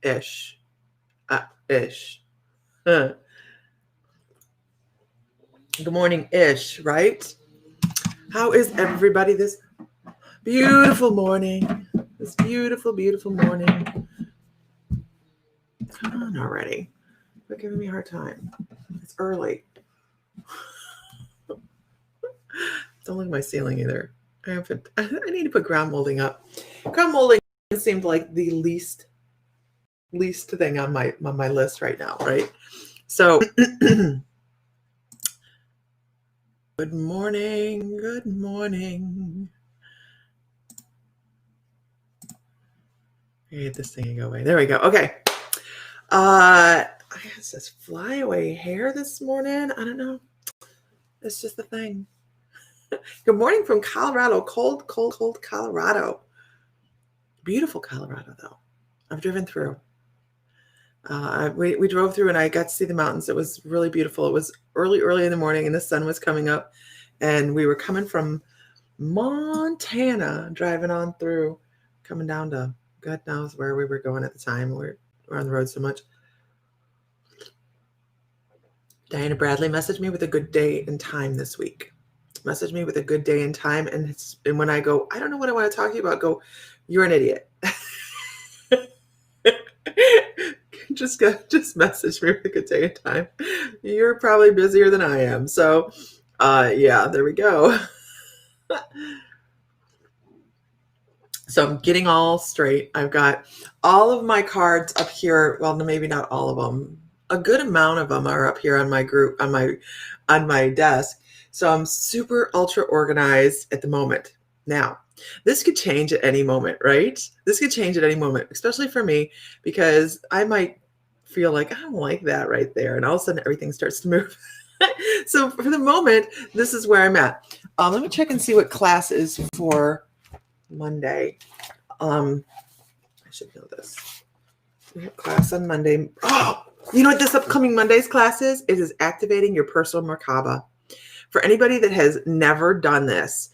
Ish. Ish. Good morning, Ish, right? How is everybody this beautiful morning? This beautiful, beautiful morning. Come on already. You're giving me a hard time. It's early. Don't look at my ceiling either. I need to put ground molding up. Ground molding seemed like the least thing on my list right now, right? So good morning. Good morning. I hate this thing and go away. There we go. Okay. I guess this flyaway hair this morning. I don't know. It's just the thing. Good morning from Colorado. Cold Colorado. Beautiful Colorado, though. I've driven through. We drove through and I got to see the mountains. It was really beautiful. It was early in the morning and the sun was coming up. And we were coming from Montana, driving on through, coming down to God knows where we were going at the time. We're on the road so much. Diana Bradley messaged me with a good day and time this week. Message me with a good day and time. And when I go, I don't know what I want to talk to you about, go, you're an idiot. just message me with a good day and time. You're probably busier than I am. So yeah, there we go. So I'm getting all straight. I've got all of my cards up here. Well, maybe not all of them. A good amount of them are up here on my group, on my desk. So I'm super ultra organized at the moment. Now, this could change at any moment, right? This could change at any moment, especially for me, because I might feel like I don't like that right there. And all of a sudden everything starts to move. So for the moment, this is where I'm at. Let me check and see what class is for Monday. I should know this. We have class on Monday. Oh, you know what this upcoming Monday's class is? It is activating your personal Merkaba. For anybody that has never done this,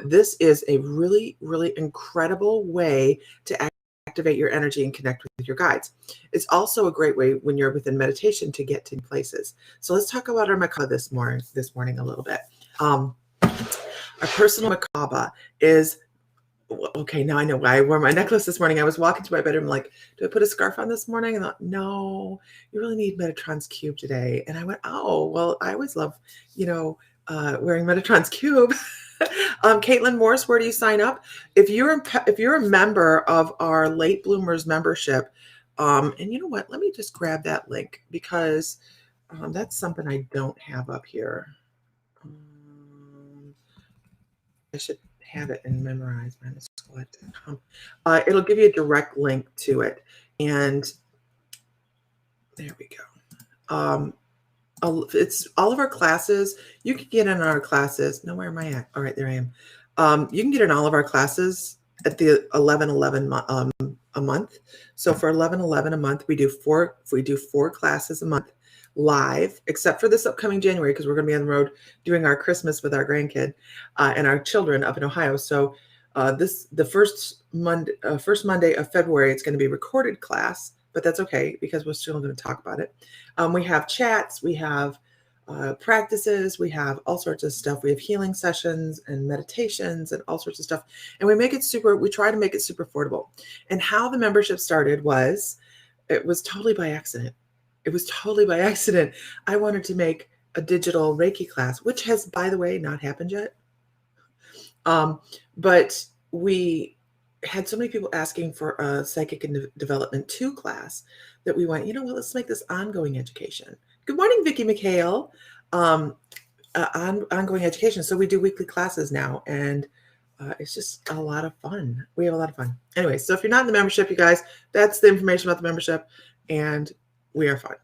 this is a really, really incredible way to activate your energy and connect with your guides. It's also a great way when you're within meditation to get to places. So let's talk about our Merkaba this morning a little bit. Our personal Merkaba is, okay, now I know why I wore my necklace this morning. I was walking to my bedroom like, do I put a scarf on this morning? And I thought, no, you really need Metatron's Cube today. And I went, oh, well, I always love, wearing Metatron's Cube. Caitlin Morris, where do you sign up? If you're a member of our Late Bloomers membership, and you know what, let me just grab that link because that's something I don't have up here. I should have it and memorize it'll give you a direct link to it. And there we go. It's all of our classes. You can get in our classes. No, where am I at? All right, there I am. You can get in all of our classes at the 11/11 a month. So for 11/11 a month, we do four classes a month live, except for this upcoming January, because we're going to be on the road doing our Christmas with our grandkid and our children up in Ohio. So the first Monday of February, it's going to be recorded class, but that's okay because we're still going to talk about it. We have chats, we have practices, we have all sorts of stuff. We have healing sessions and meditations and all sorts of stuff. And we try to make it super affordable. And how the membership started it was totally by accident. I wanted to make a digital Reiki class, which has, by the way, not happened yet. But we had so many people asking for a Psychic and Development 2 class that we went, let's make this ongoing education. Good morning, Vicki McHale. Ongoing education. So we do weekly classes now, and it's just a lot of fun. We have a lot of fun. Anyway, so if you're not in the membership, you guys, that's the information about the membership, and we are fun.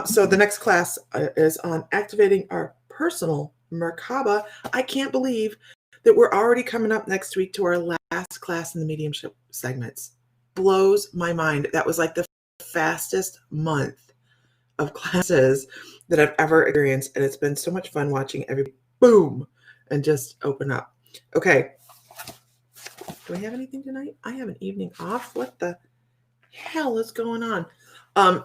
So the next class is on activating our personal Merkaba. I can't believe that we're already coming up next week to our last class in the mediumship segments. Blows my mind. That was like the fastest month of classes that I've ever experienced. And it's been so much fun watching every boom and just open up. Okay. Do I have anything tonight? I have an evening off. What the? hell is going on? And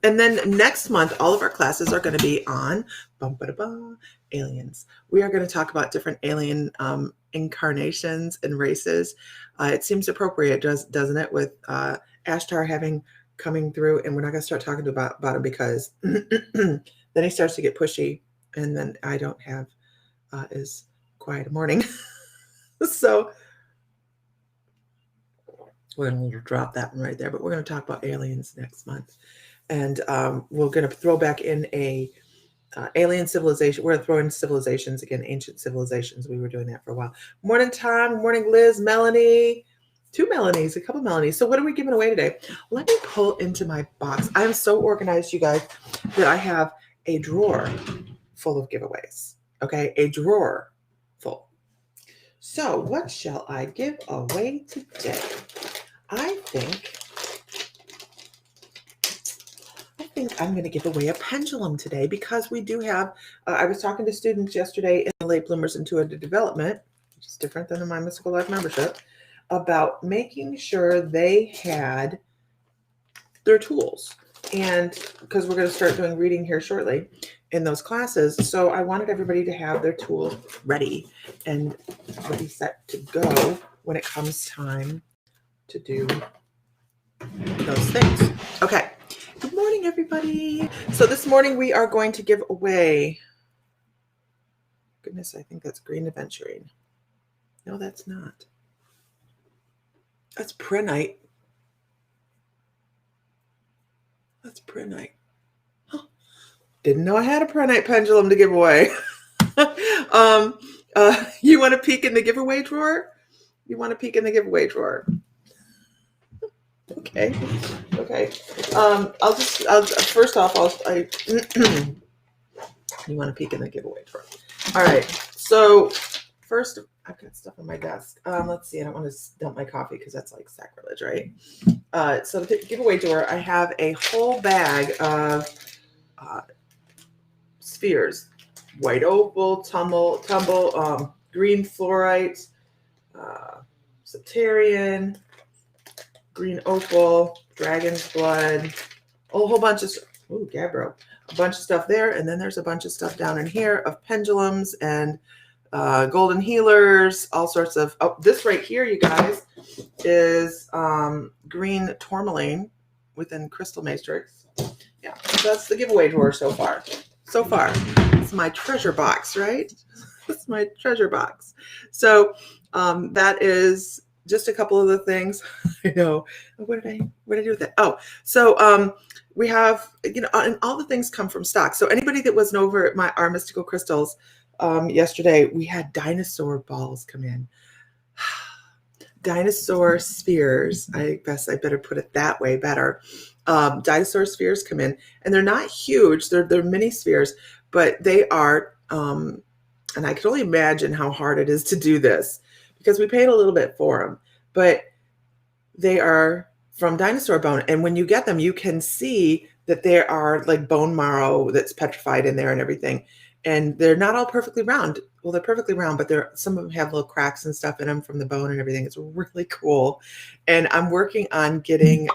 then next month, all of our classes are going to be on aliens. We are going to talk about different alien incarnations and races. It seems appropriate, doesn't it, with Ashtar coming through, and we're not going to start talking about him because then he starts to get pushy, and then I don't have as quiet a morning. So we're going to drop that one right there, but we're going to talk about aliens next month. And we're going to throw back in a alien civilization. We're going to throw in civilizations again, ancient civilizations. We were doing that for a while. Morning, Tom. Morning, Liz, Melanie. 2 Melanies, a couple Melanies. So what are we giving away today? Let me pull into my box. I'm so organized, you guys, that I have a drawer full of giveaways. Okay, a drawer full. So what shall I give away today? I think I'm going to give away a pendulum today because we do have, I was talking to students yesterday in the Late Bloomers Intuitive Development, which is different than the My Mystical Life membership, about making sure they had their tools. And because we're going to start doing reading here shortly in those classes. So I wanted everybody to have their tools ready and ready set to go when it comes time to do those things. Okay. Good morning, everybody. So this morning we are going to give away, goodness, I think that's Green Adventuring. No, that's not. That's Prenite. That's Prenite. Huh. Didn't know I had a Prenite pendulum to give away. You want to peek in the giveaway drawer? You want to peek in the giveaway drawer? Okay. First off, you want to peek in the giveaway drawer. All right. So first, I've got stuff on my desk. Let's see. I don't want to dump my coffee because that's like sacrilege, right? So the giveaway drawer, I have a whole bag of spheres: white opal, tumble, green fluorite, Septarian, green opal, dragon's blood, a whole bunch of, Gabbro, a bunch of stuff there. And then there's a bunch of stuff down in here of pendulums and golden healers, all sorts of, this right here, you guys, is green tourmaline within Crystal Matrix. Yeah, so that's the giveaway drawer so far. It's my treasure box, right? It's my treasure box. So that is just a couple of the things. I know. What did I do with it? Oh, so we have, and all the things come from stock. So anybody that wasn't over at our Mystical Crystals yesterday, we had dinosaur balls come in. Dinosaur spheres. I guess I better put it that way better. Dinosaur spheres come in, and they're not huge. They're mini spheres, but they are, and I can only imagine how hard it is to do this because we paid a little bit for them, but they are from dinosaur bone. And when you get them, you can see that there are like bone marrow that's petrified in there and everything. And they're not all perfectly round. Well, they're perfectly round, but some of them have little cracks and stuff in them from the bone and everything. It's really cool. And I'm working on getting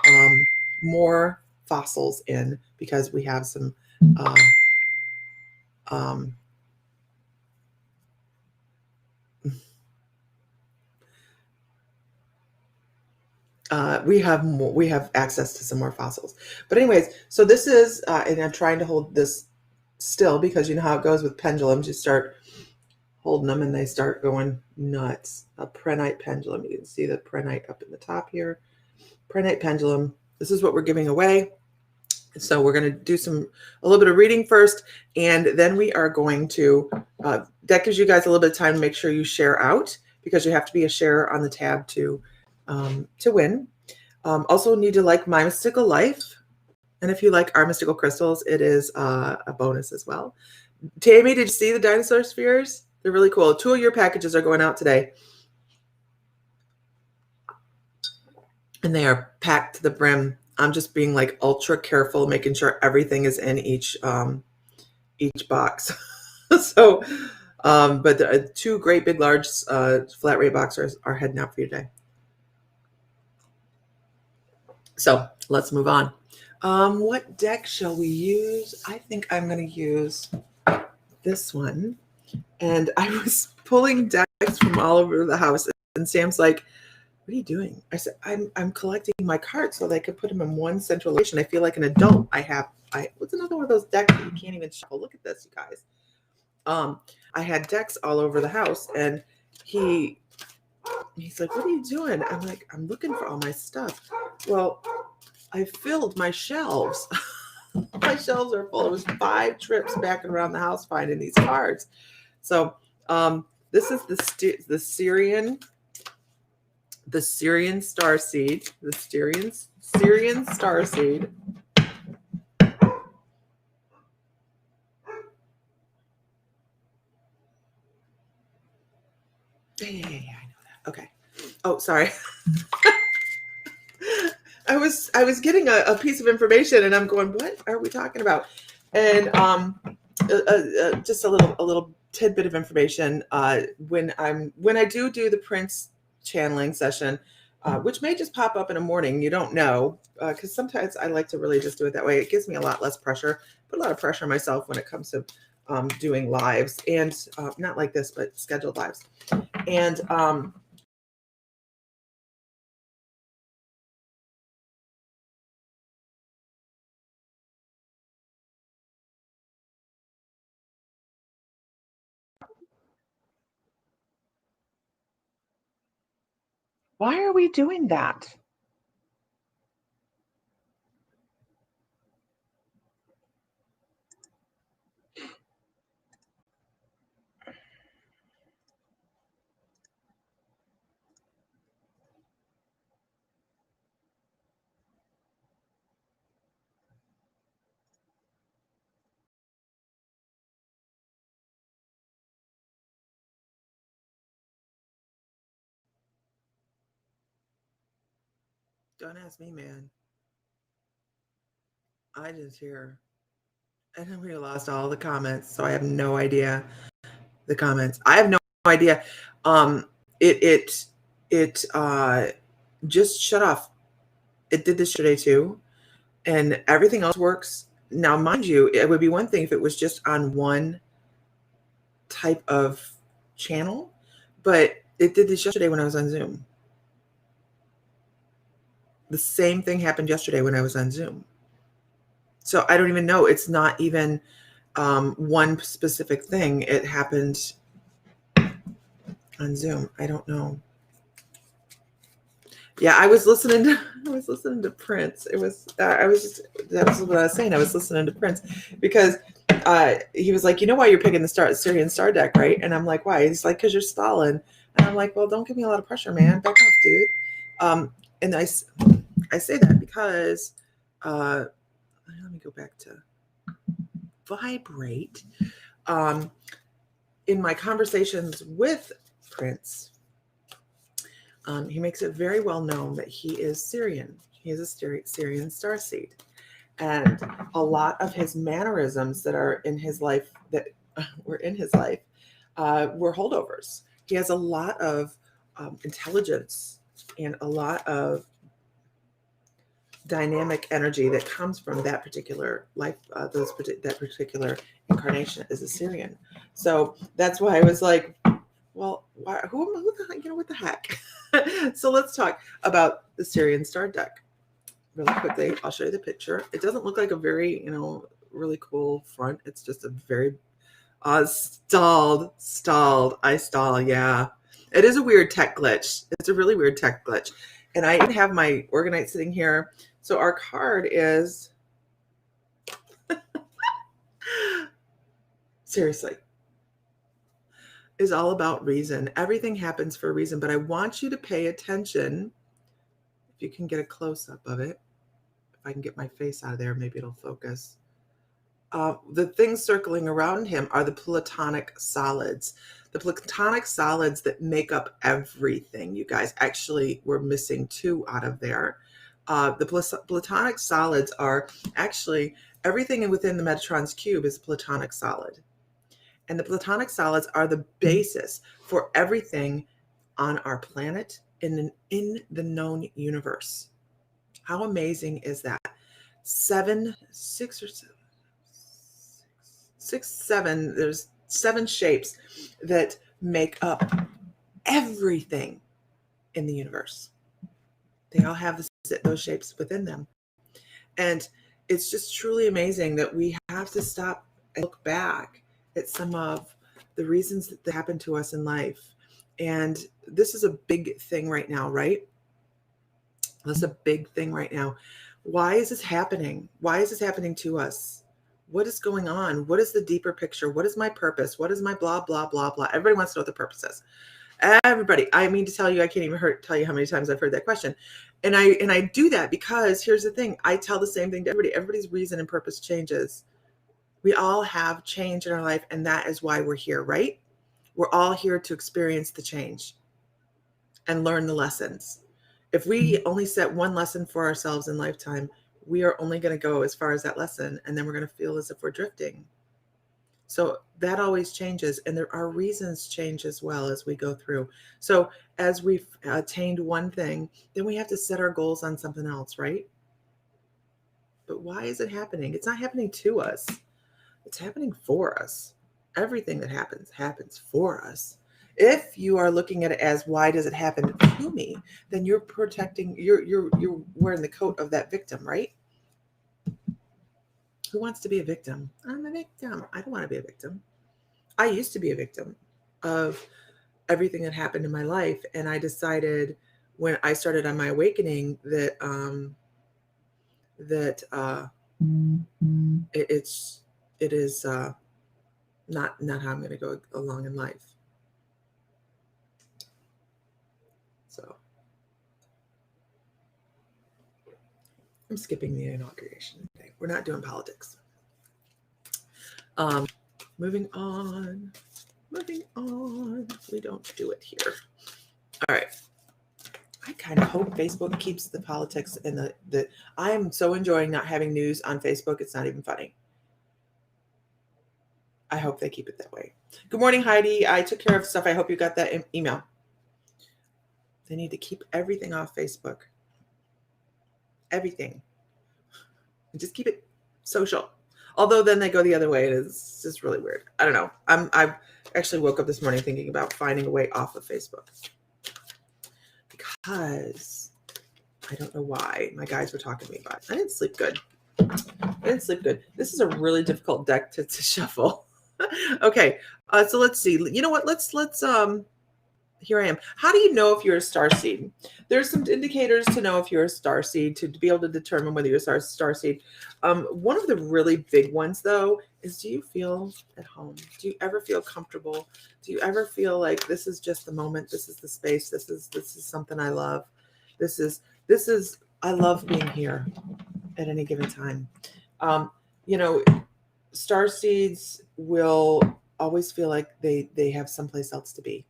more fossils in because we have some we have access to some more fossils. But anyways, so this is, and I'm trying to hold this still because you know how it goes with pendulums. You start holding them and they start going nuts. A Prenite pendulum. You can see the Prenite up in the top here. Prenite pendulum. This is what we're giving away. So we're going to do a little bit of reading first, and then we are going to, that gives you guys a little bit of time to make sure you share out because you have to be a sharer on the tab to win. Also need to like My Mystical Life. And if you like our Mystical Crystals, it is a bonus as well. Tammy, did you see the dinosaur spheres? They're really cool. 2 of your packages are going out today. And they are packed to the brim. I'm just being like ultra careful, making sure everything is in each box. So, but the 2 great big large flat rate boxers are heading out for you today. So let's move on. What deck shall we use? I think I'm going to use this one. And I was pulling decks from all over the house, and Sam's like, "What are you doing?" I said, "I'm collecting my cards so they could put them in one central location. I feel like an adult. What's another one of those decks that you can't even shuffle? Look at this, you guys. I had decks all over the house, and he's like, "What are you doing?" I'm like, "I'm looking for all my stuff." Well, I filled my shelves. My shelves are full. It was 5 trips back and around the house finding these cards. So this is the Syrian starseed, the Syrian starseed. Yeah, I know that. Okay. Oh, sorry. I was getting a piece of information, and I'm going, what are we talking about? And just a little tidbit of information. When I do the Prince channeling session, which may just pop up in the morning, you don't know, because sometimes I like to really just do it that way. It gives me a lot less pressure. Put a lot of pressure on myself when it comes to doing lives, and not like this, but scheduled lives. And why are we doing that? Don't ask me, man. I just hear. And then we lost all the comments, so I have no idea the comments. I have no idea. It it it just shut off. It did this today too, and everything else works. Now, mind you, it would be one thing if it was just on one type of channel, but it did this yesterday when I was on Zoom. The same thing happened yesterday when I was on Zoom. So I don't even know. It's not even one specific thing. It happened on Zoom. I don't know. Yeah, I was listening to Prince. It was that was what I was saying. I was listening to Prince because he was like, you know why you're picking the Syrian Star deck, right? And I'm like, why? He's like, because you're Stalin. And I'm like, well, don't give me a lot of pressure, man. Back off, dude. And I say that because let me go back to vibrate. In my conversations with Prince, he makes it very well known that he is Syrian. He is a Syrian starseed. And a lot of his mannerisms that are in his life, that were in his life, were holdovers. He has a lot of intelligence and a lot of dynamic energy that comes from that particular life, that particular incarnation is a Syrian. So that's why I was like, well, who the, what the heck? So let's talk about the Syrian Star deck really quickly. I'll show you the picture. It doesn't look like a very, really cool front. It's just a very stalled. I stall. Yeah. It is a weird tech glitch. It's a really weird tech glitch. And I even have my Organite sitting here. So our card is seriously is all about reason. Everything happens for a reason, but I want you to pay attention. If you can get a close up of it, if I can get my face out of there, maybe it'll focus. The things circling around him are the platonic solids. The platonic solids that make up everything, you guys. Actually, we're missing 2 out of there. The platonic solids are actually everything within the Metatron's cube is a platonic solid. And the platonic solids are the basis for everything on our planet in the known universe. How amazing is that? 7, 6 or 7, 6, 7, there's 7 shapes that make up everything in the universe. They all have those shapes within them. And it's just truly amazing that we have to stop and look back at some of the reasons that happen to us in life. And this is a big thing right now, right? That's a big thing right now. Why is this happening? Why is this happening to us? What is going on? What is the deeper picture? What is my purpose? What is my blah, blah, blah, blah? Everybody wants to know what the purpose is. Everybody. I mean to tell you, I can't even tell you how many times I've heard that question. And I do that because here's the thing. I tell the same thing to everybody. Everybody's reason and purpose changes. We all have change in our life, and that is why we're here, right? We're all here to experience the change and learn the lessons. If we only set one lesson for ourselves in lifetime, we are only going to go as far as that lesson, and then we're going to feel as if we're drifting. So that always changes, and our reasons change as well as we go through. So as we've attained one thing, then we have to set our goals on something else, right? But why is it happening? It's not happening to us. It's happening for us. Everything that happens for us. If you are looking at it as why does it happen to me, then you're protecting, you're wearing the coat of that victim, right? Who wants to be a victim? I'm a victim. I don't want to be a victim. I used to be a victim of everything that happened in my life. And I decided when I started on my awakening that it is not how I'm going to go along in life. So I'm skipping the inauguration today. We're not doing politics. Moving on. We don't do it here. All right. I kind of hope Facebook keeps the politics and the I am so enjoying not having news on Facebook. It's not even funny. I hope they keep it that way. Good morning, Heidi. I took care of stuff. I hope you got that email. They need to keep everything off Facebook. Everything. And just keep it social. Although then they go the other way. It's just really weird. I don't know. I actually woke up this morning thinking about finding a way off of Facebook. Because I don't know why. My guys were talking to me about it. I didn't sleep good. This is a really difficult deck to shuffle. Okay. So let's see. You know what? Let's here I am. How do you know if you're a star seed? There's some indicators to know if you're a star seed, to be able to determine whether you're a star seed. One of the really big ones, though, is do you feel at home? Do you ever feel comfortable? Do you ever feel like this is just the moment? This is the space. This is something I love. This is I love being here at any given time. Star seeds will always feel like they have someplace else to be.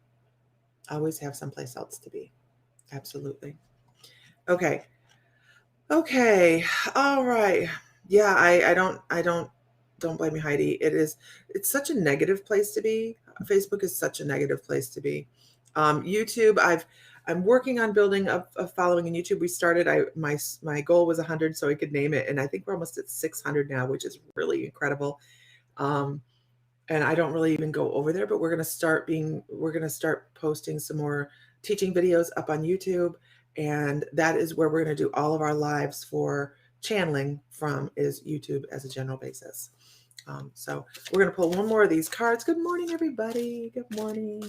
Always have someplace else to be. Absolutely. Okay. All right. Yeah, I don't blame you, Heidi. It's such a negative place to be. Facebook is such a negative place to be. YouTube, I'm working on building a following in YouTube. We started, my goal was 100 so I could name it. And I think we're almost at 600 now, which is really incredible. And I don't really even go over there, but we're going to start posting some more teaching videos up on YouTube. And that is where we're going to do all of our lives for channeling from, is YouTube as a general basis. So we're going to pull one more of these cards. Good morning, everybody. Good morning.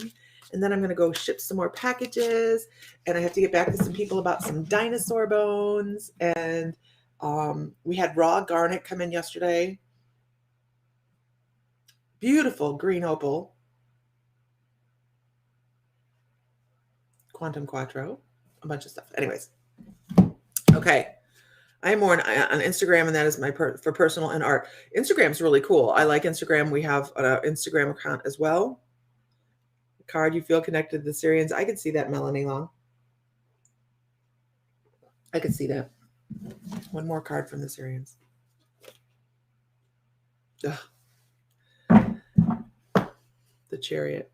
And then I'm going to go ship some more packages. And I have to get back to some people about some dinosaur bones. And we had raw garnet come in yesterday. Beautiful green opal. Quantum Quattro. A bunch of stuff. Anyways. Okay. I am more on Instagram, and that is my for personal and art. Instagram's really cool. I like Instagram. We have an Instagram account as well. Card, you feel connected to the Sirians. I can see that, Melanie Long. I can see that. One more card from the Sirians. Ugh. The Chariot.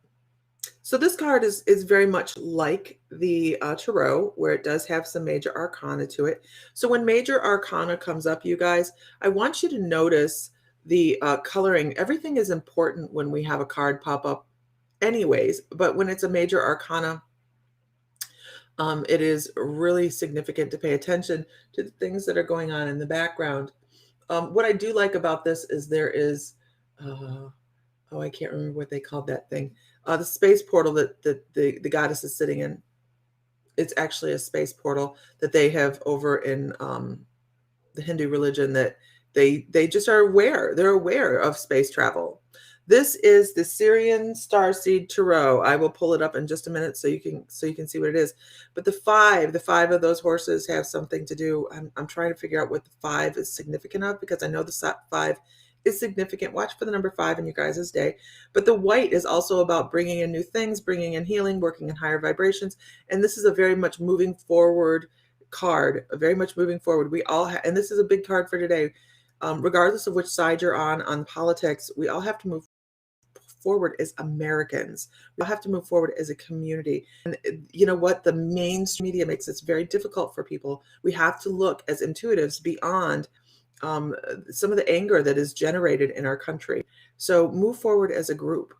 So this card is very much like the Tarot, where it does have some major arcana to it. So when major arcana comes up, you guys, I want you to notice the coloring. Everything is important when we have a card pop up anyways, but when it's a major arcana, it is really significant to pay attention to the things that are going on in the background. What I do like about this is there is, oh, I can't remember what they called that thing. The space portal that the goddess is sitting in. It's actually a space portal that they have over in the Hindu religion, that they just are aware. They're aware of space travel. This is the Syrian Starseed Tarot. I will pull it up in just a minute so you can see what it is. But the five of those horses have something to do. I'm trying to figure out what the 5 is significant of, because I know the 5 is significant. Watch for the number 5 in your guys' day. But the white is also about bringing in new things, bringing in healing, working in higher vibrations. And this is a very much moving forward card, very much moving forward. We all have, and this is a big card for today. Regardless of which side you're on politics, we all have to move forward as Americans. We all have to move forward as a community. And you know what? The mainstream media makes this very difficult for people. We have to look as intuitives beyond some of the anger that is generated in our country. So move forward as a group.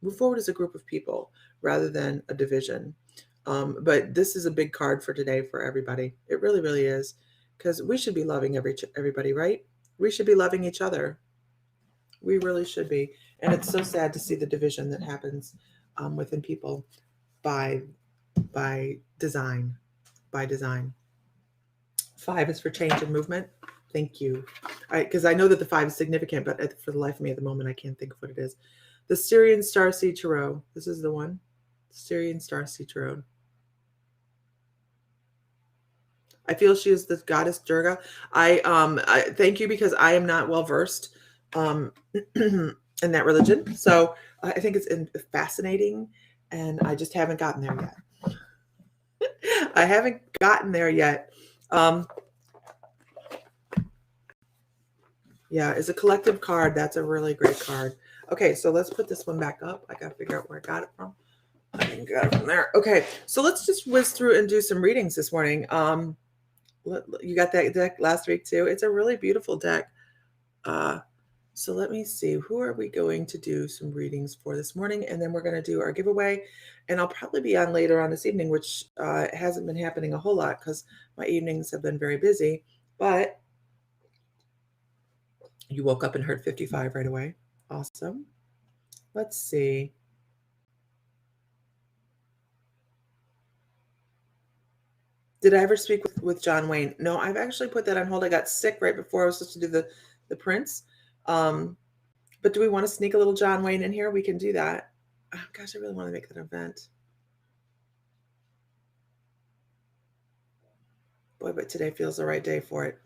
Move forward as a group of people rather than a division. But this is a big card for today for everybody. It really, really is, because we should be loving everybody, right? We should be loving each other. We really should be. And it's so sad to see the division that happens within people by design. By design. 5 is for change and movement. Thank you. Because I know that the 5 is significant, but for the life of me at the moment, I can't think of what it is. The Syrian Starseed Tarot. This is the one. Syrian Starseed Tarot. I feel she is the goddess Durga. I thank you, because I am not well versed in that religion. So I think it's fascinating, and I just haven't gotten there yet. I haven't gotten there yet. Yeah, it's a collective card. That's a really great card. Okay, so let's put this one back up. I got to figure out where I got it from. I think I got it from there. Okay, so let's just whiz through and do some readings this morning. You got that deck last week too. It's a really beautiful deck. So let me see, who are we going to do some readings for this morning? And then we're going to do our giveaway. And I'll probably be on later on this evening, which hasn't been happening a whole lot because my evenings have been very busy. But you woke up and heard 55 right away. Awesome. Let's see. Did I ever speak with John Wayne? No, I've actually put that on hold. I got sick right before I was supposed to do the Prince. But do we want to sneak a little John Wayne in here? We can do that. Oh, gosh, I really want to make that event. Boy, but today feels the right day for it.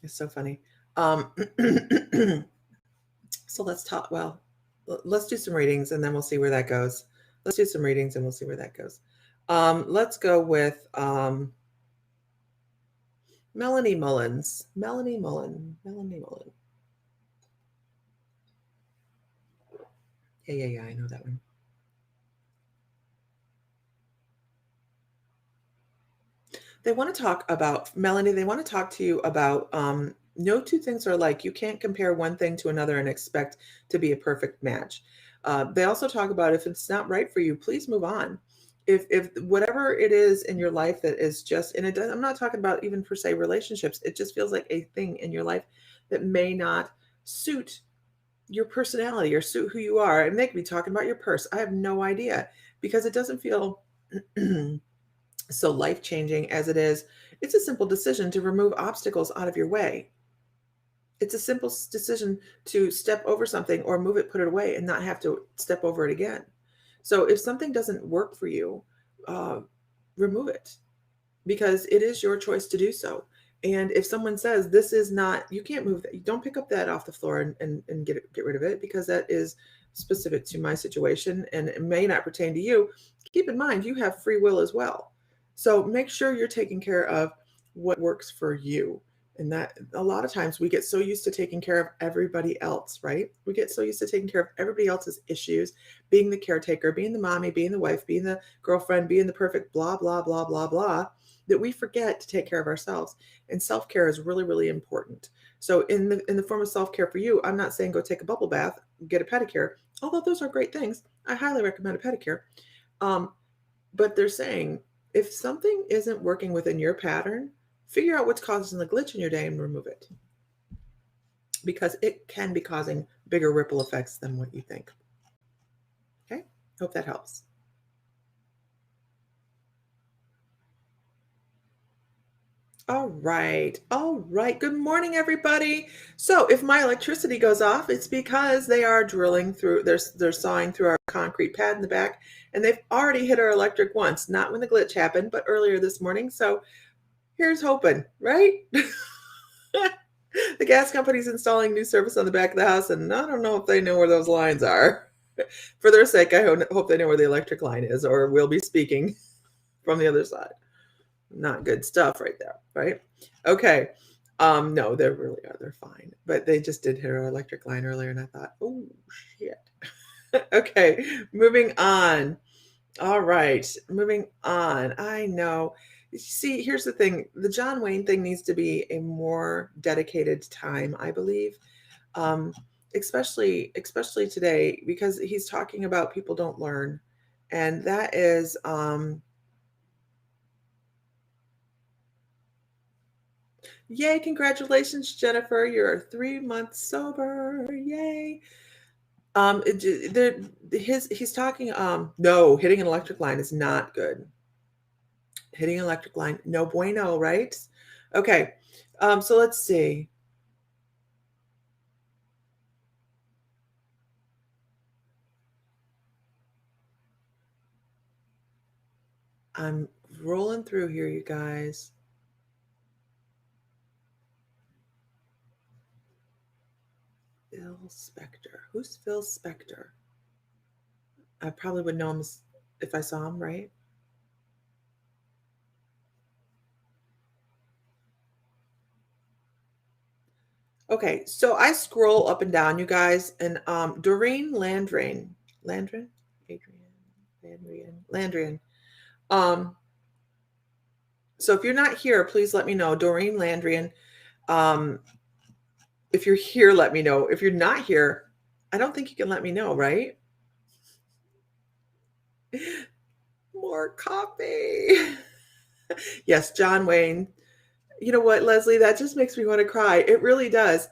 It's so funny. So let's talk. Well, let's do some readings and then we'll see where that goes. Let's do some readings and we'll see where that goes. Let's go with Melanie Mullins. Melanie Mullen. Yeah. I know that one. They want to talk about, Melanie, they want to talk to you about no two things are alike. You can't compare one thing to another and expect to be a perfect match. They also talk about, if it's not right for you, please move on. If whatever it is in your life that is just, and I'm not talking about even per se relationships, it just feels like a thing in your life that may not suit your personality or suit who you are. And they could be talking about your purse. I have no idea, because it doesn't feel so life-changing as it is. It's a simple decision to remove obstacles out of your way. It's a simple decision to step over something or move it, put it away, and not have to step over it again. So if something doesn't work for you, remove it, because it is your choice to do so. And if someone says this is not, you can't move that, you don't pick up that off the floor and get rid of it, because that is specific to my situation and it may not pertain to you. Keep in mind, you have free will as well. So make sure you're taking care of what works for you. And that a lot of times we get so used to taking care of everybody else, right? We get so used to taking care of everybody else's issues, being the caretaker, being the mommy, being the wife, being the girlfriend, being the perfect blah, blah, blah, blah, blah, that we forget to take care of ourselves. And self-care is really, really important. So in the form of self-care for you, I'm not saying go take a bubble bath, get a pedicure, although those are great things. I highly recommend a pedicure. But they're saying if something isn't working within your pattern, figure out what's causing the glitch in your day and remove it, because it can be causing bigger ripple effects than what you think. Okay, hope that helps. All right. All right. Good morning, everybody. So if my electricity goes off, it's because they are drilling through, they're sawing through our concrete pad in the back, and they've already hit our electric once, not when the glitch happened, but earlier this morning. So here's hoping, right? The gas company's installing new service on the back of the house, and I don't know if they know where those lines are. For their sake, I hope they know where the electric line is, or we'll be speaking from the other side. Not good stuff right there, right? Okay. No, they really are. They're fine. But they just did hit our electric line earlier, and I thought, oh, shit. Okay, moving on. All right, moving on. I know. See, here's the thing. The John Wayne thing needs to be a more dedicated time, I believe. Especially today, because he's talking about people don't learn. And that is yay, congratulations, Jennifer. You're 3 months sober. Yay. He's talking, no, hitting an electric line is not good. Hitting an electric line, no bueno, right? Okay. So let's see. I'm rolling through here, you guys. Phil Spector. Who's Phil Spector? I probably would know him if I saw him, right? Okay, so I scroll up and down, you guys, and Doreen Landrian. So if you're not here, please let me know. Doreen Landrian. If you're here, let me know. If you're not here, I don't think you can let me know, right? More coffee. Yes, John Wayne. You know what, Leslie? That just makes me want to cry. It really does.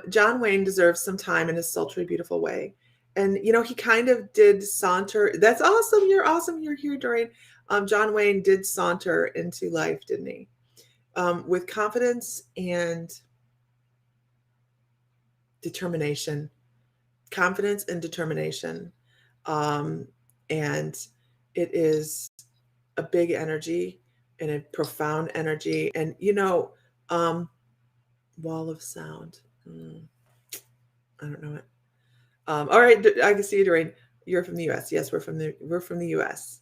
John Wayne deserves some time in his sultry, beautiful way. And, he kind of did saunter. That's awesome. You're awesome. You're here, Doreen. John Wayne did saunter into life, didn't he? With confidence and determination. Confidence and determination. And it is a big energy and a profound energy. And, wall of sound. I don't know it. All right, I can see you, Doreen. You're from the U.S. Yes, we're from the U.S.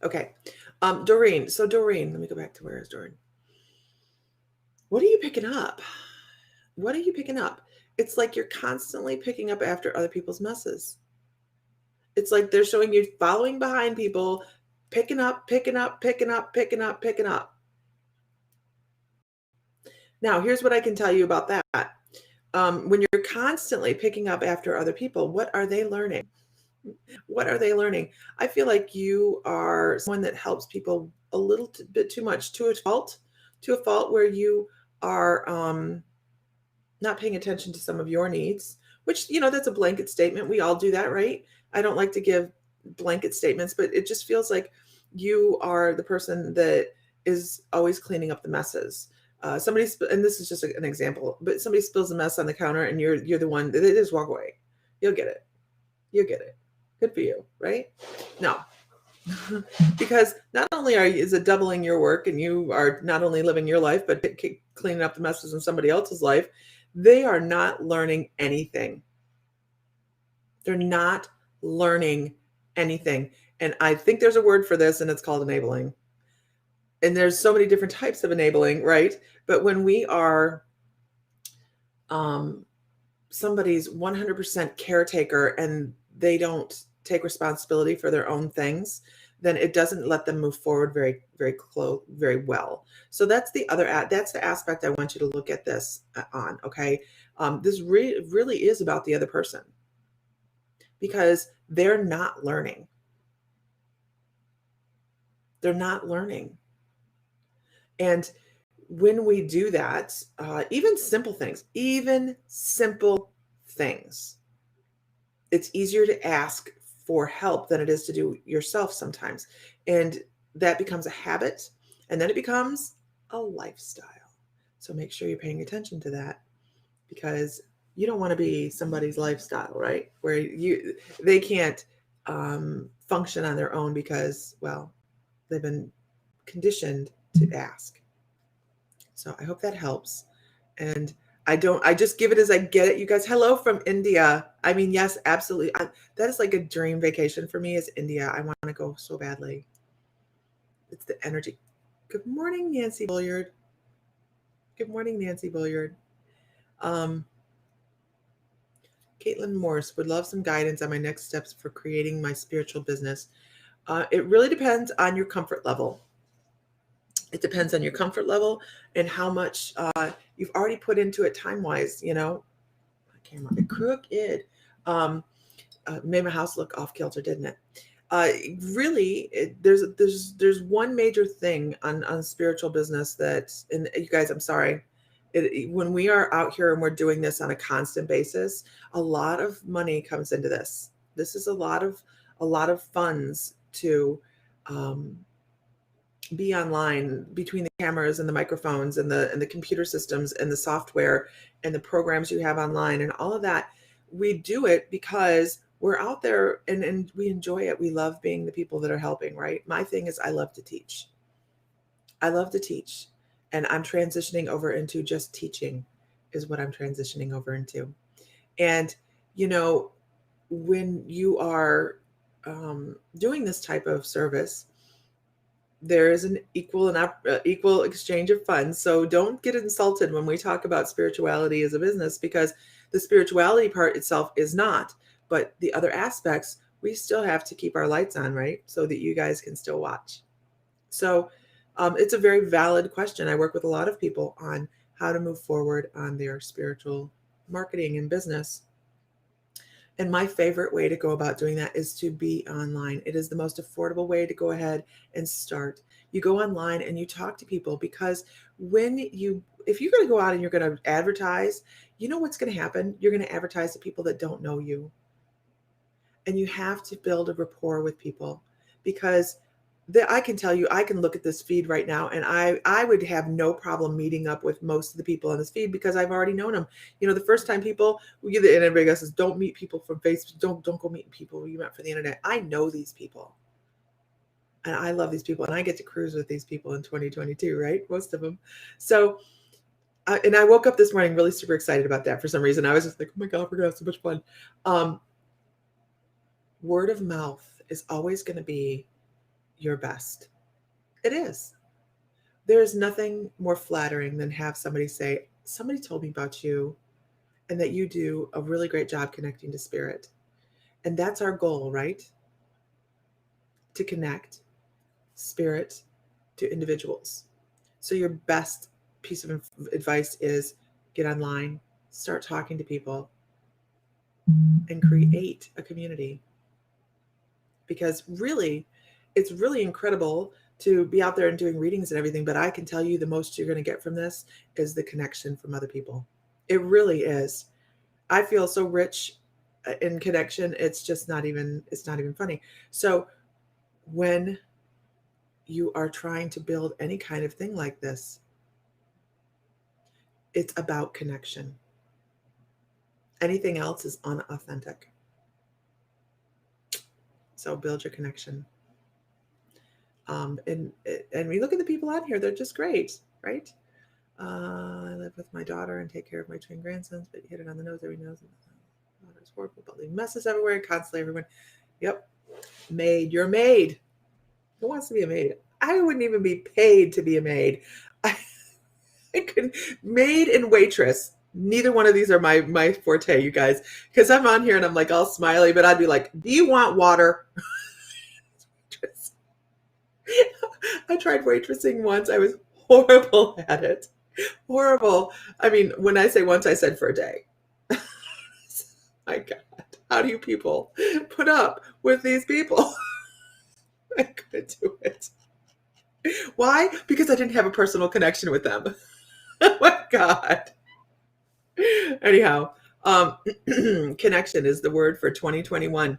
Okay, Doreen. So Doreen, let me go back to where is Doreen? What are you picking up? What are you picking up? It's like you're constantly picking up after other people's messes. It's like they're showing you following behind people, picking up. Now, here's what I can tell you about that. When you're constantly picking up after other people, what are they learning? What are they learning? I feel like you are someone that helps people a little bit too much, to a fault where you are not paying attention to some of your needs, which, that's a blanket statement. We all do that, right? I don't like to give blanket statements, but it just feels like you are the person that is always cleaning up the messes. And this is just an example, but somebody spills a mess on the counter and you're the one that they just walk away. You'll get it. Good for you, right? No. Because not only is it doubling your work and you are not only living your life, but cleaning up the messes in somebody else's life, they are not learning anything. They're not learning anything. And I think there's a word for this, and it's called enabling. And there's so many different types of enabling, right? But when we are somebody's 100% caretaker and they don't take responsibility for their own things, then it doesn't let them move forward very well. So that's that's the aspect I want you to look at this on. Okay, this really is about the other person, because they're not learning. They're not learning. And when we do that, even simple things, it's easier to ask for help than it is to do yourself sometimes. And that becomes a habit, and then it becomes a lifestyle. So make sure you're paying attention to that, because you don't want to be somebody's lifestyle, right? Where they can't function on their own because, well, they've been conditioned to ask. So I hope that helps. And I just give it as I get it. You guys, hello from India. I mean, yes, absolutely. That is like a dream vacation for me, is India. I want to go so badly. It's the energy. Good morning, Nancy Bulliard. Good morning, Nancy Bulliard. Caitlin Morse would love some guidance on my next steps for creating my spiritual business. It really depends on your comfort level. It depends on your comfort level and how much you've already put into it time-wise. My camera, crooked. Made my house look off kilter, didn't it? Really, there's one major thing on spiritual business that, and you guys, I'm sorry, when we are out here and we're doing this on a constant basis, a lot of money comes into this. This is a lot of funds to be online, between the cameras and the microphones and the computer systems and the software and the programs you have online and all of that. We do it because we're out there and we enjoy it. We love being the people that are helping, right? My thing is I love to teach. I love to teach. And I'm transitioning over into just teaching is what I'm transitioning over into. And, when you are doing this type of service, there is an equal exchange of funds. So don't get insulted when we talk about spirituality as a business, because the spirituality part itself is not, but the other aspects, we still have to keep our lights on, right? So that you guys can still watch. So it's a very valid question. I work with a lot of people on how to move forward on their spiritual marketing and business. And my favorite way to go about doing that is to be online. It is the most affordable way to go ahead and start. You go online and you talk to people, because if you're going to go out and you're going to advertise, you know what's going to happen? You're going to advertise to people that don't know you. And you have to build a rapport with people, because I can tell you, I can look at this feed right now and I would have no problem meeting up with most of the people on this feed, because I've already known them. The first time people, and everybody else says, don't meet people from Facebook. Don't go meeting people you met for the internet. I know these people. And I love these people. And I get to cruise with these people in 2022, right? Most of them. So, and I woke up this morning really super excited about that for some reason. I was just like, oh my God, we're going to have so much fun. Word of mouth is always going to be your best. It is. There is nothing more flattering than have somebody say, somebody told me about you and that you do a really great job connecting to spirit. And that's our goal, right? To connect spirit to individuals. So your best piece of advice is get online, start talking to people, and create a community. Because really, it's really incredible to be out there and doing readings and everything, but I can tell you the most you're going to get from this is the connection from other people. It really is. I feel so rich in connection. It's not even funny. So when you are trying to build any kind of thing like this, it's about connection. Anything else is unauthentic. So build your connection. And we look at the people out here, they're just great, right? I live with my daughter and take care of my twin grandsons, but hit it on the nose every nose. It's horrible, but leave messes everywhere, constantly everyone. Yep. Maid. You're a maid. Who wants to be a maid? I wouldn't even be paid to be a maid. I could maid and waitress. Neither one of these are my forte, you guys. Because I'm on here and I'm like all smiley, but I'd be like, do you want water? I tried waitressing once. I was horrible at it. Horrible. I mean, when I say once, I said for a day. My God, how do you people put up with these people? I couldn't do it. Why? Because I didn't have a personal connection with them. Oh my God. Anyhow, connection is the word for 2021.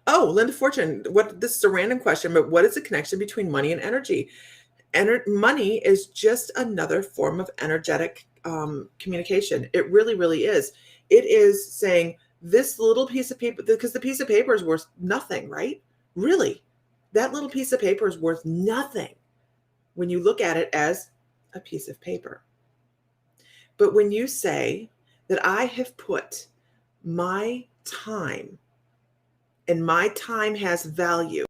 Oh, Linda Fortune, this is a random question, but what is the connection between money and energy? Money is just another form of energetic communication. It really, really is. It is saying this little piece of paper, because the piece of paper is worth nothing, right? Really, that little piece of paper is worth nothing when you look at it as a piece of paper. But when you say that I have put my time, and my time has value,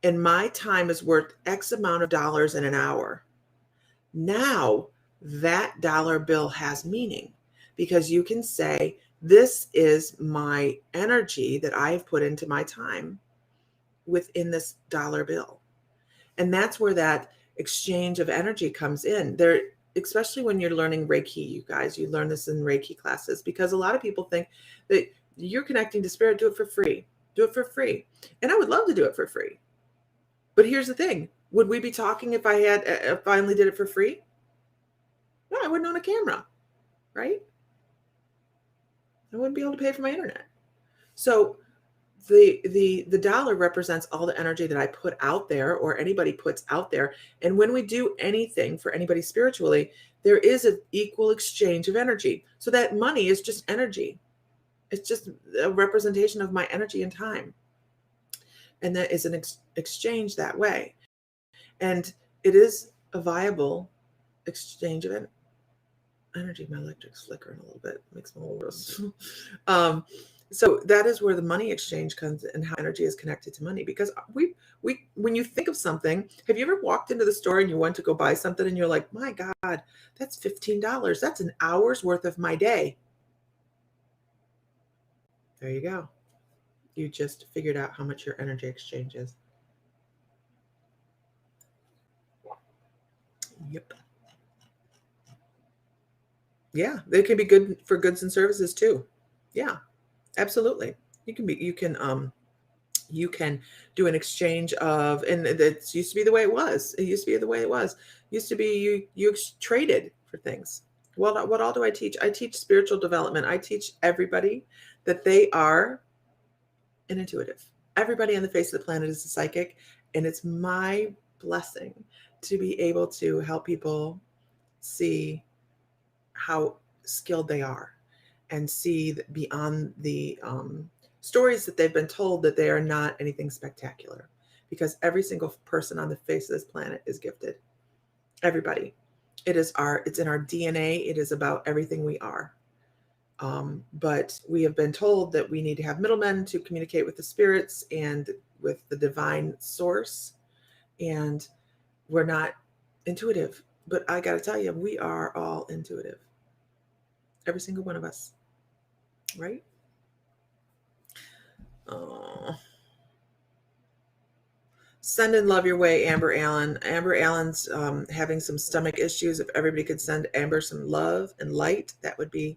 and my time is worth X amount of dollars in an hour, now that dollar bill has meaning, because you can say, this is my energy that I have put into my time within this dollar bill. And that's where that exchange of energy comes in there, especially when you're learning Reiki. You guys, you learn this in Reiki classes, because a lot of people think that you're connecting to spirit, do it for free. Do it for free. And I would love to do it for free. But here's the thing. Would we be talking if I finally did it for free? No, I wouldn't own a camera, right? I wouldn't be able to pay for my internet. So the dollar represents all the energy that I put out there, or anybody puts out there. And when we do anything for anybody spiritually, there is an equal exchange of energy. So that money is just energy. It's just a representation of my energy and time. And that is an exchange that way. And it is a viable exchange of energy. My electric's flickering a little bit. Makes me a little gross. So that is where the money exchange comes, and how energy is connected to money. Because we when you think of something, have you ever walked into the store and you went to go buy something and you're like, my God, that's $15. That's an hour's worth of my day. There you go. You just figured out how much your energy exchange is. Yep. Yeah, they can be good for goods and services too. Yeah, absolutely. You can do an exchange of, and it used to be the way it was. It used to be the way it was. It used to be you traded for things. Well, what all do I teach? I teach spiritual development. I teach everybody that they are an intuitive. Everybody on the face of the planet is a psychic, and it's my blessing to be able to help people see how skilled they are, and see beyond the stories that they've been told, that they are not anything spectacular, because every single person on the face of this planet is gifted. Everybody. It's in our DNA. It is about everything we are. But we have been told that we need to have middlemen to communicate with the spirits and with the divine source. And we're not intuitive. But I got to tell you, we are all intuitive. Every single one of us. Right? Send and love your way, Amber Allen. Amber Allen's having some stomach issues. If everybody could send Amber some love and light, that would be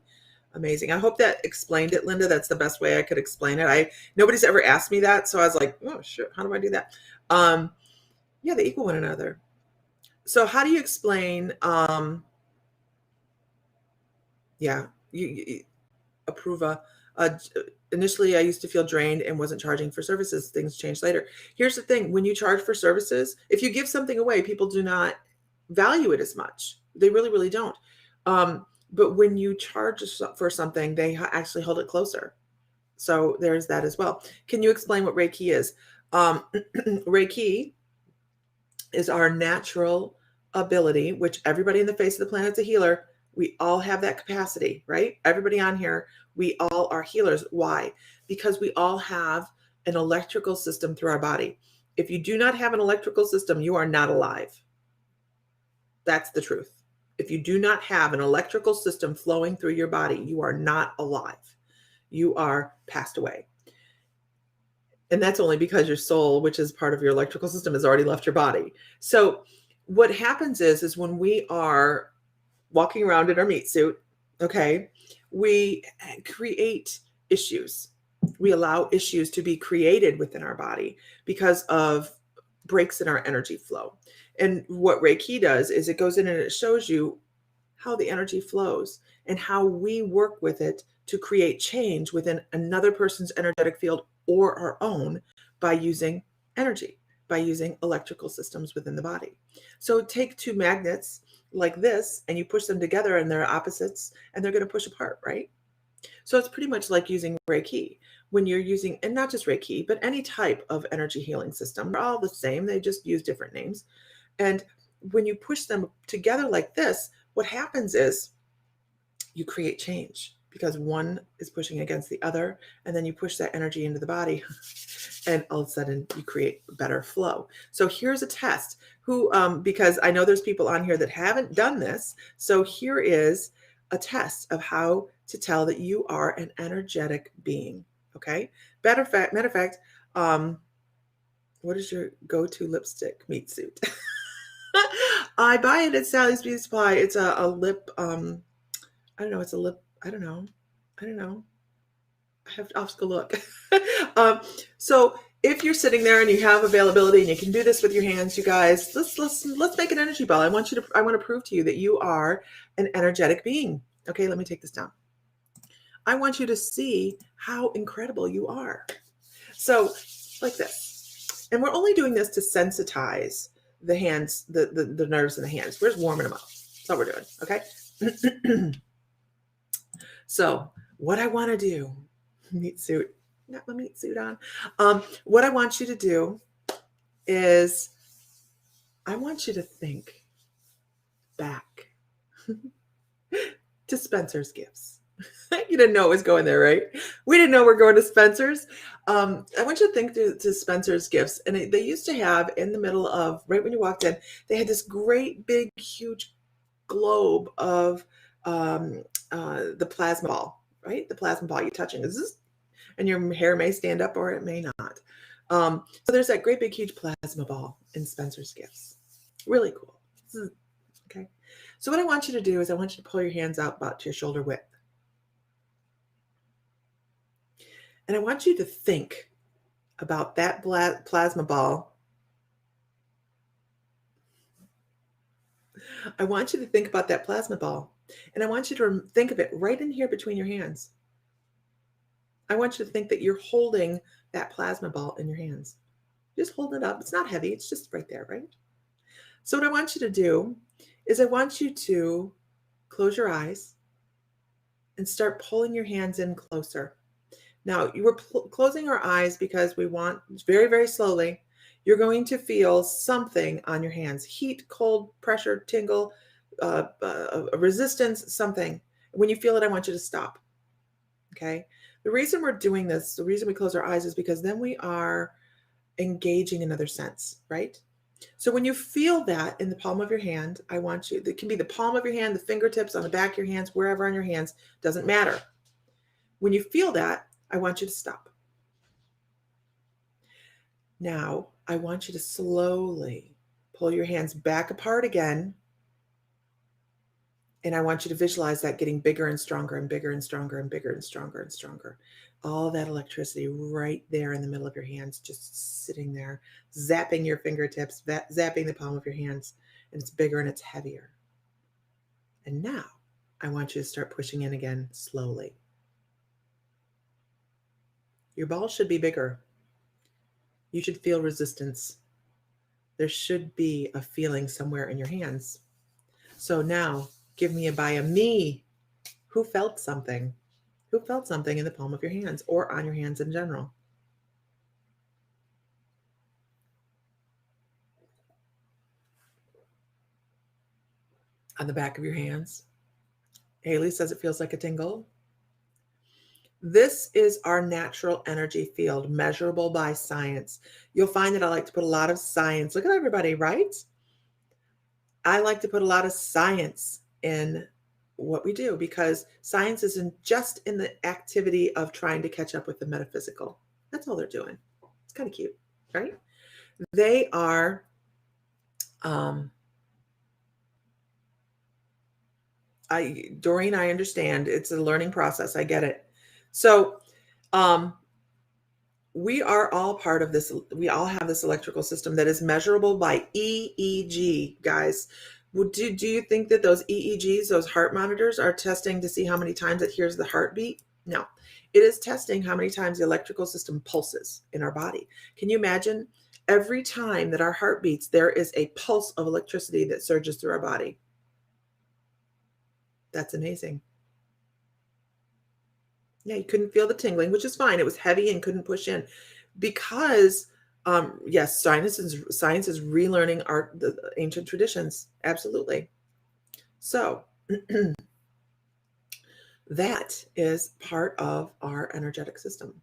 amazing. I hope that explained it, Linda. That's the best way I could explain it. Nobody's ever asked me that, so I was like, oh, sure. How do I do that? Yeah, they equal one another. So how do you explain? You approve initially I used to feel drained and wasn't charging for services. Things changed later. Here's the thing. When you charge for services, if you give something away, people do not value it as much. They really, really don't. But when you charge for something, they actually hold it closer. So there's that as well. Can you explain what Reiki is? Reiki is our natural ability, which everybody in the face of the planet is a healer. We all have that capacity, right? Everybody on here, we all are healers. Why? Because we all have an electrical system through our body. If you do not have an electrical system, you are not alive. That's the truth. If you do not have an electrical system flowing through your body, you are not alive. You are passed away. And that's only because your soul, which is part of your electrical system, has already left your body. So what happens is when we are walking around in our meat suit, okay, we create issues. We allow issues to be created within our body because of breaks in our energy flow. And what Reiki does is it goes in and it shows you how the energy flows and how we work with it to create change within another person's energetic field or our own by using energy, by using electrical systems within the body. So take two magnets like this and you push them together and they're opposites and they're going to push apart, right? So it's pretty much like using Reiki. When you're using, and not just Reiki, but any type of energy healing system, they're all the same. They just use different names. And when you push them together like this, what happens is you create change because one is pushing against the other, and then you push that energy into the body, and all of a sudden you create better flow. So here's a test. Because I know there's people on here that haven't done this. So here is a test of how to tell that you are an energetic being. Okay. Matter of fact, what is your go-to lipstick meat suit? I buy it at Sally's Beauty Supply. It's a lip. I don't know. It's a lip. I don't know. I'll have to go look. So if you're sitting there and you have availability and you can do this with your hands, you guys, let's make an energy ball. I want to prove to you that you are an energetic being. Okay, let me take this down. I want you to see how incredible you are. So like this. And we're only doing this to sensitize the hands, the nerves in the hands. We're just warming them up. That's all we're doing. Okay. So what I want to do, meat suit, got my meat suit on. What I want you to do is I want you to think back to Spencer's Gifts. You didn't know it was going there, right? We didn't know we're going to Spencer's. I want you to think to Spencer's Gifts. And they used to have in the middle of, right when you walked in, they had this great big, huge globe of the plasma ball, right? The plasma ball you're touching. And your hair may stand up or it may not. So there's that great big, huge plasma ball in Spencer's Gifts. Really cool. Okay. So what I want you to do is I want you to pull your hands out about to your shoulder width. And I want you to think about that plasma ball. I want you to think about that plasma ball. And I want you to think of it right in here between your hands. I want you to think that you're holding that plasma ball in your hands. Just hold it up. It's not heavy. It's just right there, right? So what I want you to do is I want you to close your eyes and start pulling your hands in closer. Now, you were closing our eyes because we want very, very slowly. You're going to feel something on your hands. Heat, cold, pressure, tingle, resistance, something. When you feel it, I want you to stop. Okay? The reason we're doing this, the reason we close our eyes is because then we are engaging another sense, right? So when you feel that in the palm of your hand, I want you, it can be the palm of your hand, the fingertips, on the back of your hands, wherever on your hands, doesn't matter. When you feel that, I want you to stop. Now, I want you to slowly pull your hands back apart again. And I want you to visualize that getting bigger and stronger and bigger and stronger and bigger and stronger and stronger. All that electricity right there in the middle of your hands, just sitting there, zapping your fingertips, zapping the palm of your hands. And it's bigger and it's heavier. And now I want you to start pushing in again slowly. Your ball should be bigger. You should feel resistance. There should be a feeling somewhere in your hands. So now give me a me who felt something. Who felt something in the palm of your hands or on your hands in general? On the back of your hands, Haley says it feels like a tingle. This is our natural energy field, measurable by science. You'll find that I like to put a lot of science. Look at everybody, right? I like to put a lot of science in what we do because science isn't just in the activity of trying to catch up with the metaphysical. That's all they're doing. It's kind of cute, right? They are Doreen, I understand. It's a learning process. I get it. So we are all part of this. We all have this electrical system that is measurable by EEG, guys. Do you think that those EEGs, those heart monitors, are testing to see how many times it hears the heartbeat? No. It is testing how many times the electrical system pulses in our body. Can you imagine? Every time that our heart beats, there is a pulse of electricity that surges through our body. That's amazing. Yeah, you couldn't feel the tingling, which is fine. It was heavy and couldn't push in because, yes, science is relearning the ancient traditions. Absolutely. So that is part of our energetic system.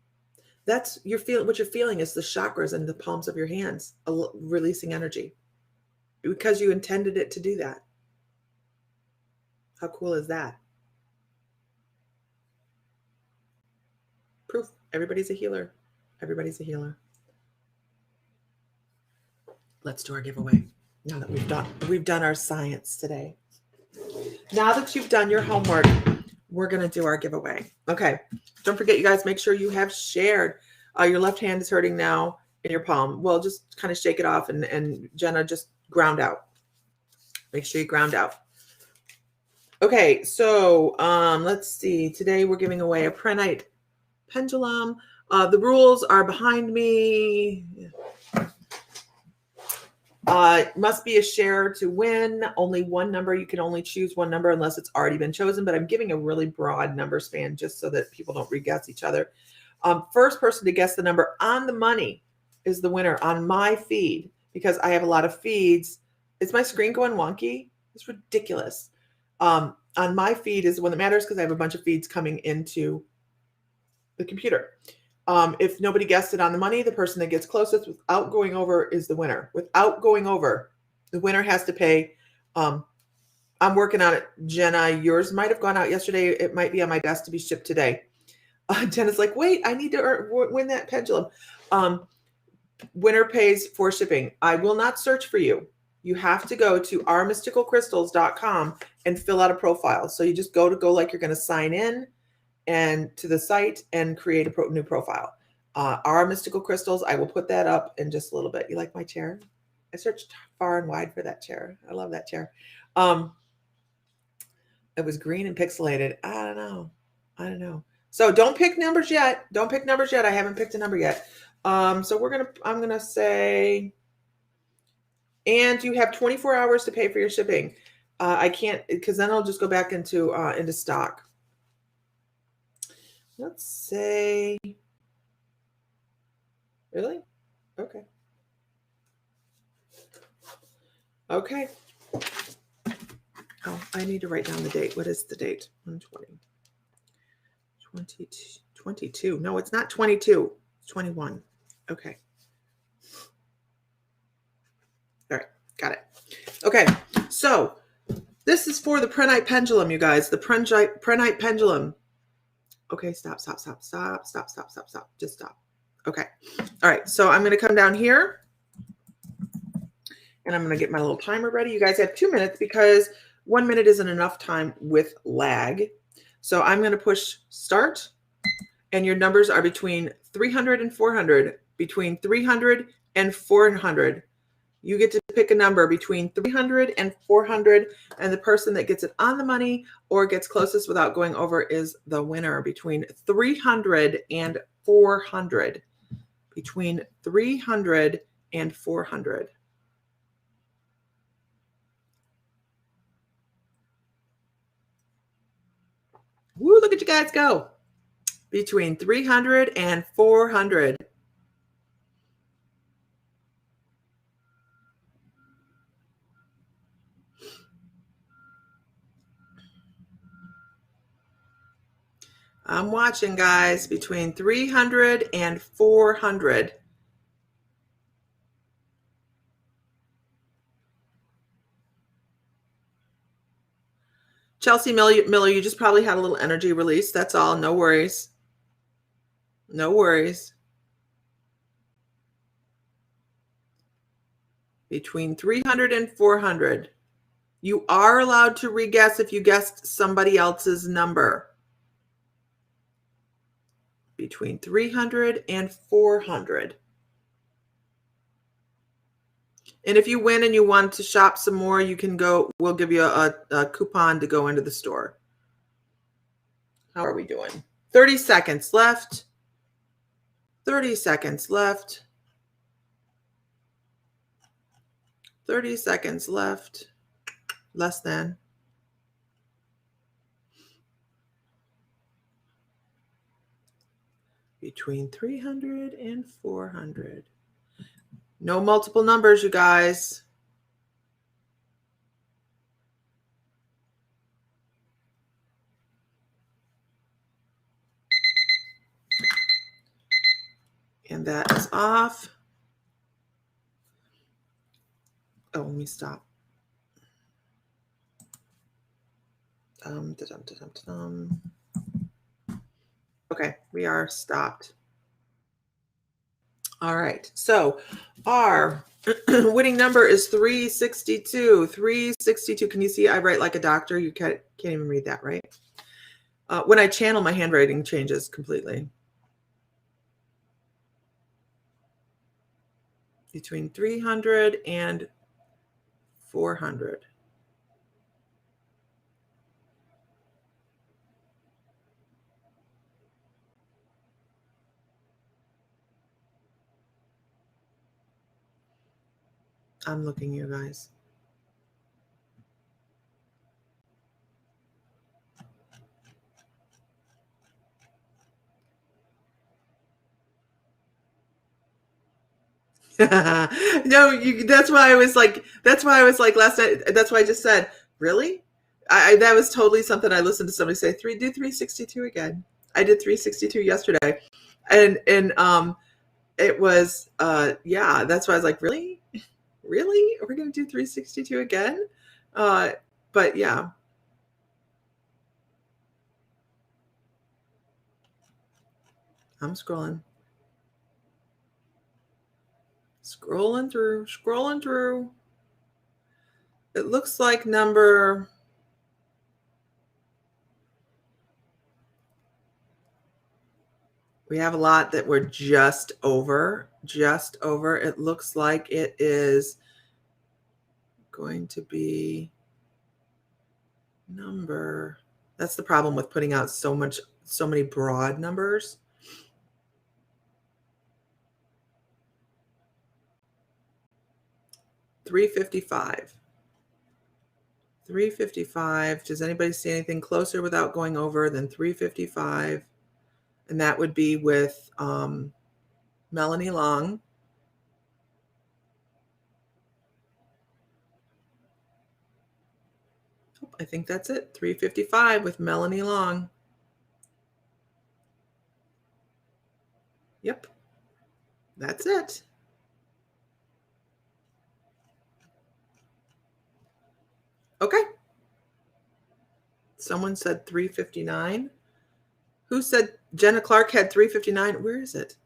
That's what you're feeling is the chakras in the palms of your hands releasing energy because you intended it to do that. How cool is that? Proof. Everybody's a healer. Everybody's a healer. Let's do our giveaway. Now that we've done our science today. Now that you've done your homework, we're going to do our giveaway. Okay. Don't forget, you guys, make sure you have shared. Your left hand is hurting now in your palm. Well, just kind of shake it off and Jenna, just ground out. Make sure you ground out. Okay. So let's see. Today we're giving away a Prehnite pendulum. The rules are behind me. Must be a share to win. Only one number. You can only choose one number unless it's already been chosen. But I'm giving a really broad number span just so that people don't re-guess each other. First person to guess the number on the money is the winner on my feed because I have a lot of feeds. Is my screen going wonky? It's ridiculous. On my feed is the one that matters because I have a bunch of feeds coming into the computer. If nobody guessed it on the money, the person that gets closest without going over is the winner. Without going over, the winner has to pay. I'm working on it. Jenna, yours might have gone out yesterday. It might be on my desk to be shipped today. Jenna's like, wait, I need to win that pendulum. Winner pays for shipping. I will not search for you. You have to go to ourmysticalcrystals.com and fill out a profile. So you just go like you're going to sign in and to the site and create a new profile. Our Mystical Crystals, I will put that up in just a little bit. You like my chair? I searched far and wide for that chair. I love that chair. It was green and pixelated. I don't know. So don't pick numbers yet. Don't pick numbers yet. I haven't picked a number yet. So I'm gonna say, and you have 24 hours to pay for your shipping. I can't because then I'll just go back into stock. Let's say, really? Okay. Okay. Oh, I need to write down the date. What is the date? 120. 22. No, it's not 22. It's 21. Okay. All right. Got it. Okay. So this is for the Prehnite pendulum, you guys. The Prehnite pendulum. Okay, stop. Just stop. Okay. All right. So I'm going to come down here and I'm going to get my little timer ready. You guys have 2 minutes because 1 minute isn't enough time with lag. So I'm going to push start and your numbers are between 300 and 400, between 300 and 400. You get to pick a number between 300 and 400, and the person that gets it on the money or gets closest without going over is the winner. Between 300 and 400. Between 300 and 400. Woo, look at you guys go. Between 300 and 400. I'm watching, guys, between 300 and 400. Chelsea Miller, you just probably had a little energy release. That's all. No worries. No worries. Between 300 and 400. You are allowed to re-guess if you guessed somebody else's number. Between 300 and 400. And if you win and you want to shop some more, you can go, we'll give you a coupon to go into the store. How are we doing? 30 seconds left. 30 seconds left. 30 seconds left. Less than. Between 300 and 400. No multiple numbers, you guys. And that is off. Oh, let me stop. Okay, we are stopped. All right, so our winning number is 362. 362. Can you see I write like a doctor? You can't even read that, right? When I channel, my handwriting changes completely. Between 300 and 400. I'm looking, you guys. No, that's why I was like last night. That's why I just said, really? That was totally something I listened to somebody say, do 362 again. I did 362 yesterday. And it was yeah, that's why I was like, really? Really? We're gonna do 362 again? But yeah. I'm scrolling. Scrolling through. It looks like number we have a lot that we're just over. It looks like it is going to be number. That's the problem with putting out so many broad numbers. $355. $355. Does anybody see anything closer without going over than $355? And that would be with Melanie Long. I think that's it. $355 with Melanie Long. Yep. That's it. Okay. Someone said 359. Who said Jenna Clark had 359? Where is it?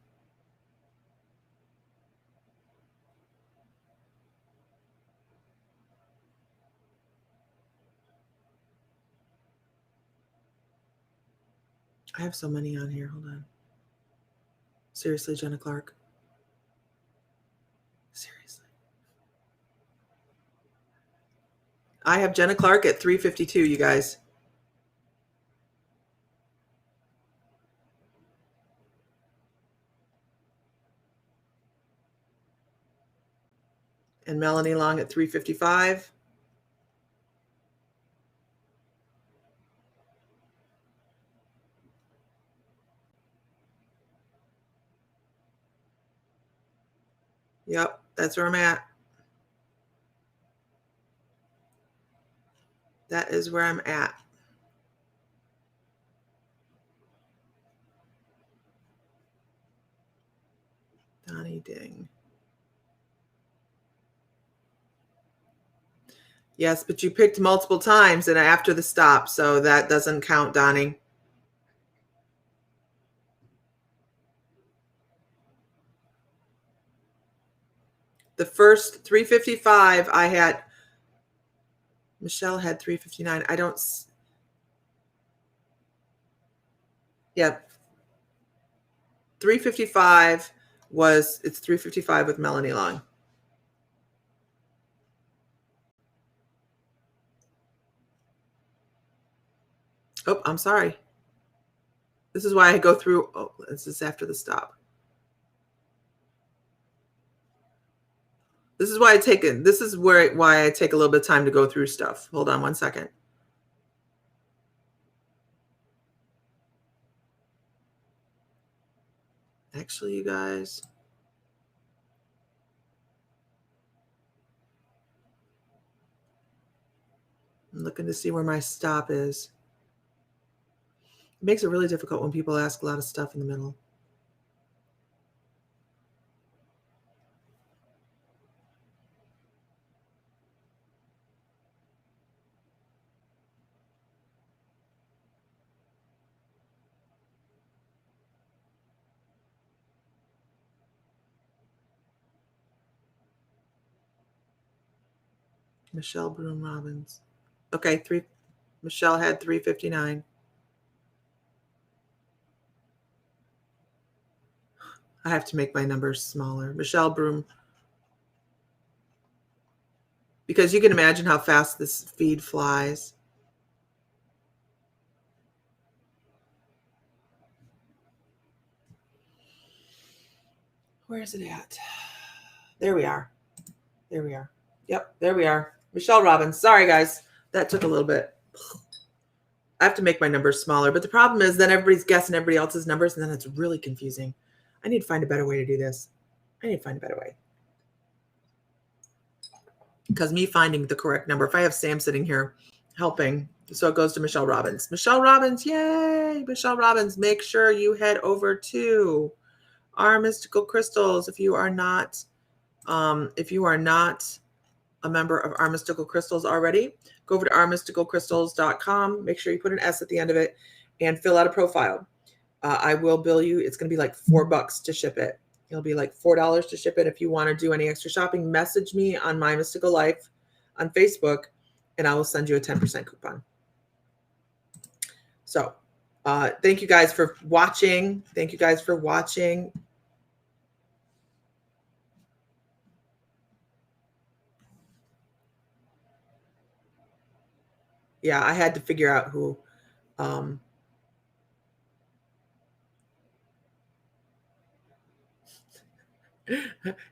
I have so many on here. Hold on. Seriously, Jenna Clark. Seriously. I have Jenna Clark at 352, you guys. And Melanie Long at 355. Yep, that's where I'm at. That is where I'm at. Donnie Ding. Yes, but you picked multiple times and after the stop, so that doesn't count, Donnie. The first 355 I had, Michelle had 359. I don't, yeah, 355 it's 355 with Melanie Long. Oh, I'm sorry. This is why I go through, oh, this is after the stop. This is why I take it. This is why I take a little bit of time to go through stuff. Hold on one second. Actually, you guys, I'm looking to see where my stop is. It makes it really difficult when people ask a lot of stuff in the middle. Michelle Broom Robbins. Okay, Michelle had 359. I have to make my numbers smaller. Michelle Broom. Because you can imagine how fast this feed flies. Where is it at? There we are. There we are. Yep, there we are. Michelle Robbins. Sorry, guys. That took a little bit. I have to make my numbers smaller. But the problem is then everybody's guessing everybody else's numbers, and then it's really confusing. I need to find a better way to do this. I need to find a better way. Because me finding the correct number, if I have Sam sitting here helping, so it goes to Michelle Robbins. Michelle Robbins, yay! Michelle Robbins, make sure you head over to Our Mystical Crystals if you are not a member of Our Mystical Crystals already. Go over to ourmysticalcrystals.com. Make sure you put an S at the end of it and fill out a profile. I will bill you. It's going to be like $4 to ship it. It'll be like $4 to ship it. If you want to do any extra shopping, message me on My Mystical Life on Facebook, and I will send you a 10% coupon. So thank you guys for watching. Thank you guys for watching. Yeah, I had to figure out who.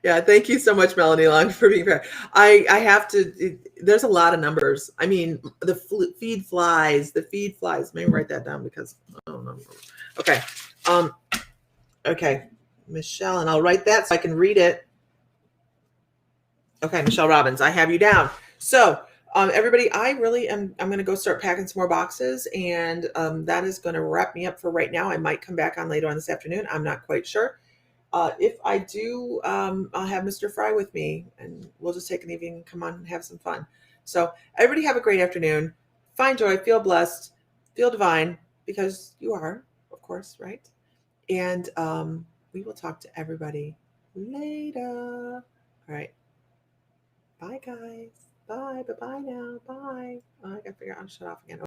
Yeah, thank you so much, Melanie Long, for being here. I have to. There's a lot of numbers. I mean, the feed flies. The feed flies. Maybe write that down because. Oh no. Okay. Okay, Michelle, and I'll write that so I can read it. Okay, Michelle Robbins, I have you down. So, everybody, I'm going to go start packing some more boxes, and that is going to wrap me up for right now. I might come back on later on this afternoon. I'm not quite sure. If I do, I'll have Mr. Fry with me, and we'll just take an evening, come on and have some fun. So, everybody have a great afternoon. Find joy, feel blessed, feel divine, because you are, of course, right? And we will talk to everybody later. All right. Bye, guys. Bye. Bye-bye now. Bye. Oh, I got to figure out how to shut off again.